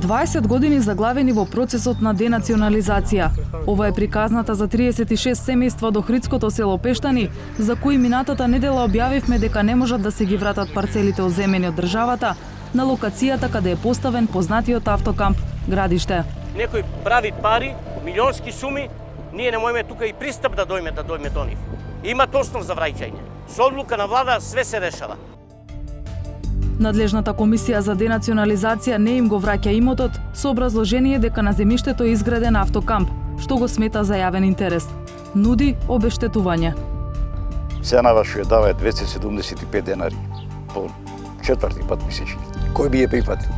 20 години заглавени во процесот на денационализација. Ова е приказната за 36 семејства до Охридското село Пештани, за кои минатата недела објавивме дека не можат да се ги вратат парцелите одземени од државата на локацијата каде е поставен познатиот автокамп Градиште. Некој прави пари, милионски суми, ние не можеме тука и пристап да дојме до нив. Има основ за враќање. Со одлука на влада све се решава. Надлежната комисија за денационализација не им го враќа имотот со образложение дека на земјиштето е изграден автокамп, што го смета за јавен интерес. Нуди обештетување. Ценава што ја дава 275 денари по четврти пат месечни. Кој би ја прифатил?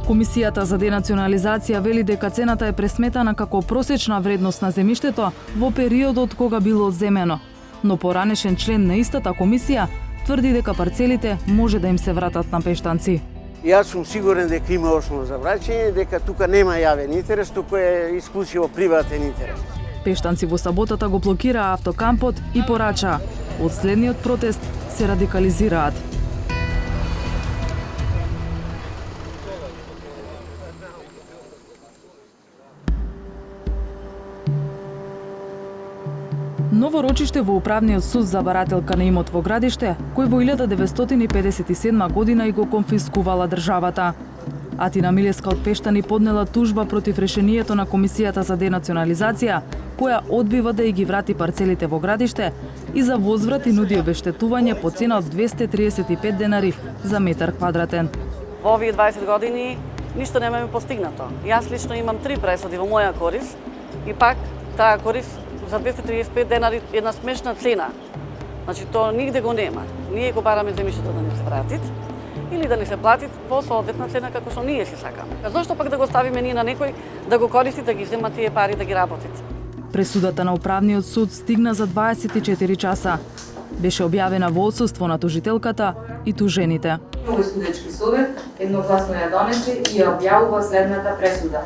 Комисијата за денационализација вели дека цената е пресметана како просечна вредност на земјиштето во периодот кога било одземено. Но поранешен член на истата комисија тврди дека парцелите може да им се вратат на пештанци. Јас сум сигурен дека има основа за враќање, дека тука нема јавен интерес, туку е исклучиво приватен интерес. Пештанци во саботата го блокираа автокампот и порачаа од следниот протест се радикализираат. Ново рочиште во Управниот суд за барателка на имот во Градиште, кој во 1957 година и го конфискувала државата. Атина Милеска од Пештани поднела тужба против решението на Комисијата за денационализација, која одбива да ги врати парцелите во Градиште и за возврат и нуди обештетување по цена од 235 денари за метар квадратен. Во овие 20 години ништо немаме постигнато. Јас лично имам 3 пресуди во моја корис и пак таа корис за 235 денари една смешна цена. Значи тоа нигде го нема. Ние го бараме земјиштето да ни се вратит или да ни се плати по соодветна цена како што ние си сакаме. Зошто пак да го ставиме ние на некој да го користи, да ги зема тие пари да ги работите? Пресудата на Управниот суд стигна за 24 часа. Беше објавена во отсуство на тужителката и тужените. Овој судечки совет едногласно ја донесе и ја објавува следната пресуда.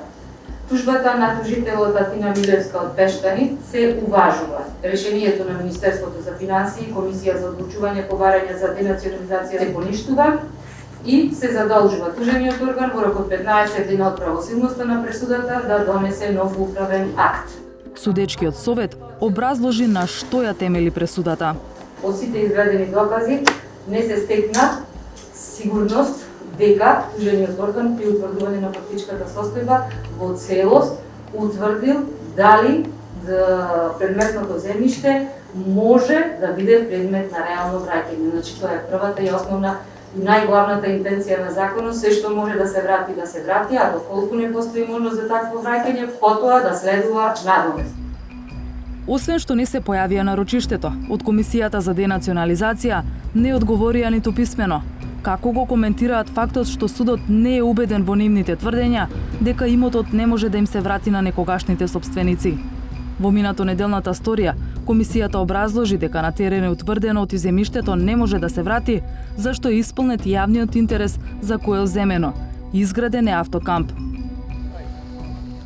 Тужбата на тужителот Атина Милевска од Пештани се уважува. Решението на Министерството за финансии и Комисија за одлучување по барање за денационализација се поништува и се задолжува тужениот орган во рок од 15 дена од правосилноста на пресудата да донесе нов управен акт. Судечкиот совет образложи на што ја темели пресудата. Од сите изведени докази не се стекна сигурност дека тужениот орган при утврдување на фактичката состојба во целост утврдил дали предметното земјиште може да биде предмет на реално враќање. Значи тоа е првата и основна и најглавната интенција на законот, се што може да се врати, а доколку не постои можност за такво враќање, потоа да следува надомест. Освен што не се појавија на рочиштето, од Комисијата за денационализација не одговорија ниту писмено. Како го коментираат фактот што судот не е убеден во нивните тврдења дека имотот не може да им се врати на некогашните сопственици. Во минато неделната сторија, комисијата образложи дека на терен е утврдено од земјиштето не може да се врати, зашто е исполнет јавниот интерес за кој е земено, изграден е автокамп.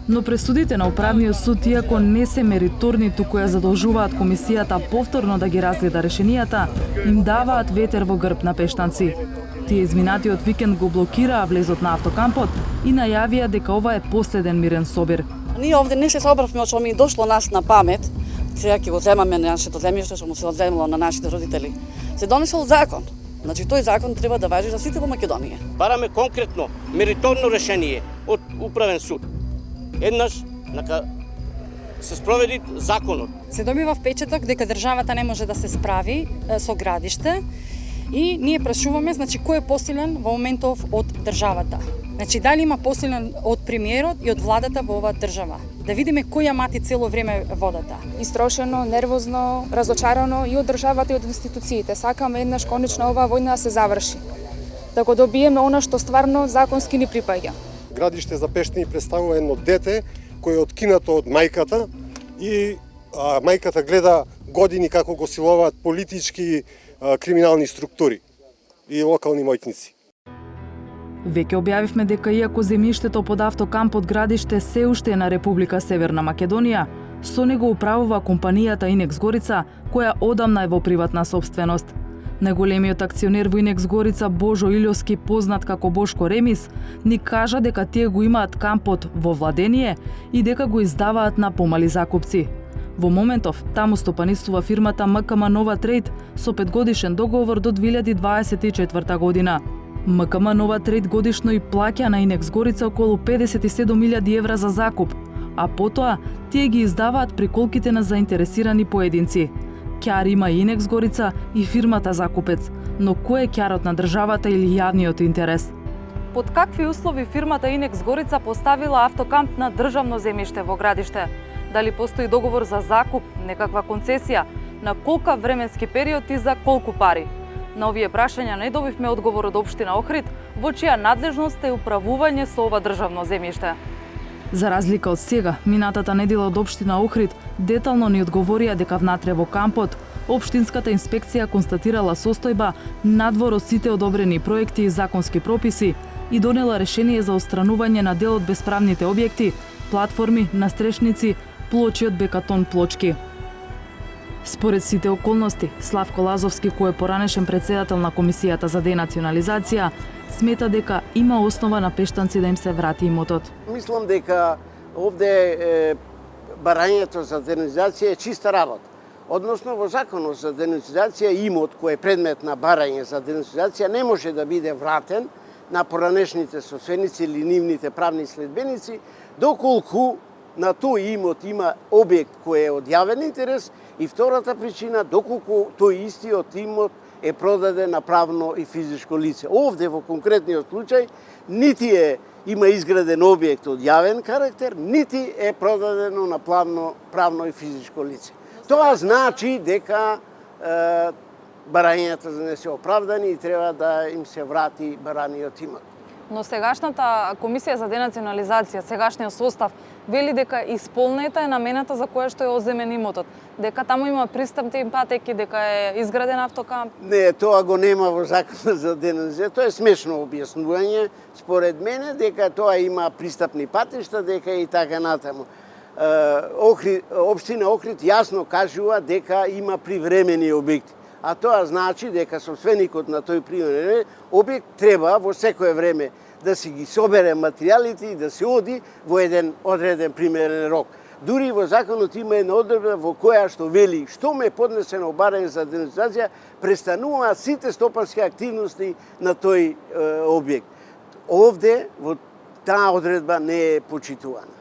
Но пресудите на Управниот суд, иако не се мериторни, туку ја задолжуваат комисијата повторно да ги разгледа решенијата, им даваат ветер во грб на пештанци. Тие изминатиот викенд го блокираа влезот на автокампот и најавија дека ова е последен мирен собир. Ние овде не се собравме што ми дошло нас на памет, сега ќе го земаме на нашето земјиште што му се одземало на нашите родители. Се донесол закон. Значи тој закон треба да важи за сите во Македонија. Бараме конкретно мериторно решение од Управен суд. Еднаш се спроведи законот. Се добива впечаток дека државата не може да се справи со Градиште и ние прашуваме, значи, кој е посилен во моментов од државата. Значи, дали има посилен од премиерот и од владата во оваа држава. Да видиме кој ја мати цело време водата. Истрошено, нервозно, разочарано и од државата и од институциите. Сакаме еднаш конечно оваа војна да се заврши. Да го добиеме она што стварно законски ни припаѓа. Градиште за Пештани представува едно дете кој е откинато од мајката и мајката гледа години како го силуваат политички криминални структури и локални мојкници. Веќе објавивме дека иако земјиштето под автокампот Градиште се уште е на Република Северна Македонија, со него управува компанијата Инекс Горица, која одамна е во приватна сопственост. Најголемиот акционер во Инекс Горица Божо Илјовски, познат како Бошко Ремис, ни кажа дека тие го имаат кампот во владение и дека го издаваат на помали закупци. Во моментов, таму стопанистува фирмата МКМ Нова Трейд со 5-годишен договор до 2024 година. МКМ Нова Трейд годишно и плаќа на Инекс Горица околу 57.000 евра за закуп, а потоа тие ги издаваат при колките на заинтересирани поединци. Кјар има и Инекс Горица и фирмата закупец, но кој е кјарот на државата или јавниот интерес? Под какви услови фирмата Инекс Горица поставила автокамп на државно земјиште во градиште? Дали постои договор за закуп, некаква концесија, на колка временски период и за колку пари? На овие прашања не добивме одговор од општина Охрид, во чија надлежност е управување со ова државно земјиште. За разлика од сега, минатата недела од општина Охрид детално ни одговорија дека внатре во кампот општинската инспекција констатирала состојба надвор од сите одобрени проекти и законски прописи и донела решение за отстранување на дел од бесправните објекти, платформи, настрешници, плочи од бекатон плочки. Според сите околности, Славко Лазовски, кој е поранешен председател на Комисијата за денационализација, смета дека има основа на пештанци да им се врати имотот. Мислам дека овде барањето за денационализација е чиста работа. Односно, во законот за денационализација имот кој е предмет на барање за денационализација не може да биде вратен на поранешните собственици или нивните правни следбеници, доколку на тој имот има објект кој е од јавен интерес, и втората причина, доколку тој истиот имот е продаден на правно и физичко лице. Овде во конкретниот случај нити има изграден објект од јавен карактер, нити е продадено на правно и физичко лице. Тоа значи дека барањата не се оправдани и треба да им се врати бараниот имот. Но сегашната Комисија за денационализација, сегашниот состав, вели дека исполнета е намената за која што е оземен имотот, дека таму има пристапни патеки, дека е изграден автокамп. Не, тоа го нема во законот за денационализација, тоа е смешно објаснување, според мене, дека тоа има пристапни патишта, дека и така натаму. Општина Охрид јасно кажува дека има привремени објекти. А тоа значи дека собственикот на тој привремен објект треба во секое време да си ги собере материјалите и да се оди во еден одреден примерен рок. Дури во законот има една одредба во која што вели што ме поднесено барање за денационализација, престануваат сите стопански активности на тој објект. Овде во таа одредба не е почитувана.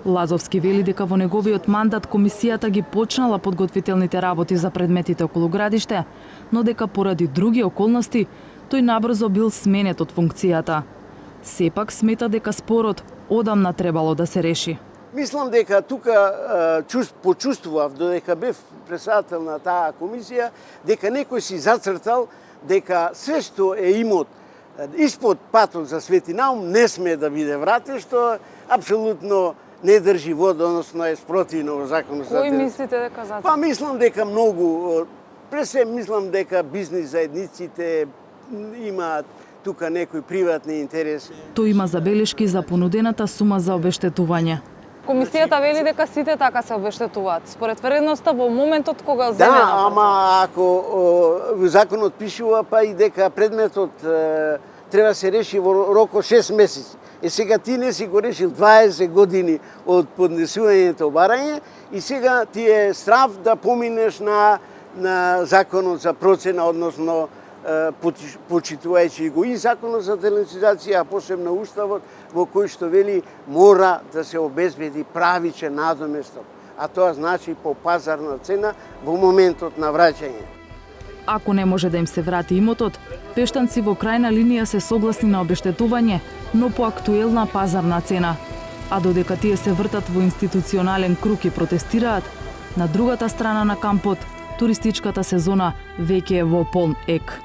Лазовски вели дека во неговиот мандат комисијата ги почнала подготвителните работи за предметите околу градиште, но дека поради други околности тој набрзо бил сменет од функцијата. Сепак смета дека спорот одамна требало да се реши. Мислам дека тука почувствував, додека бев председател на таа комисија, дека некој си зацртал дека све што е имот испод патот за Свети Наум не сме да биде вратен, што апсолутно не држи вода, односно е спротивно во законот за Кој мислите дека зацртал? Па мислам дека многу, пресе мислам дека бизнис заедниците имаат тука некои приватни интереси. Тој има забелешки за понудената сума за обештетување. Комисијата вели дека сите така се обештетуваат. Според вредноста во моментот кога земе. Да, ама ако законот пишува па и дека предметот треба се реши во рок од 6 месеци. Сега ти не си го решил 20 години од поднесувањето барање и сега ти е страв да поминеш на законот за процена, односно почитувајќи го и законот за денационализација, а посебно уставот во кој што вели мора да се обезбеди правичен надоместок, а тоа значи по пазарна цена во моментот на враќање. Ако не може да им се врати имотот, пештанци во крајна линија се согласни на обештетување, но по актуелна пазарна цена. А додека тие се вртат во институционален круг и протестираат, на другата страна на кампот, туристичката сезона веќе е во полн ек.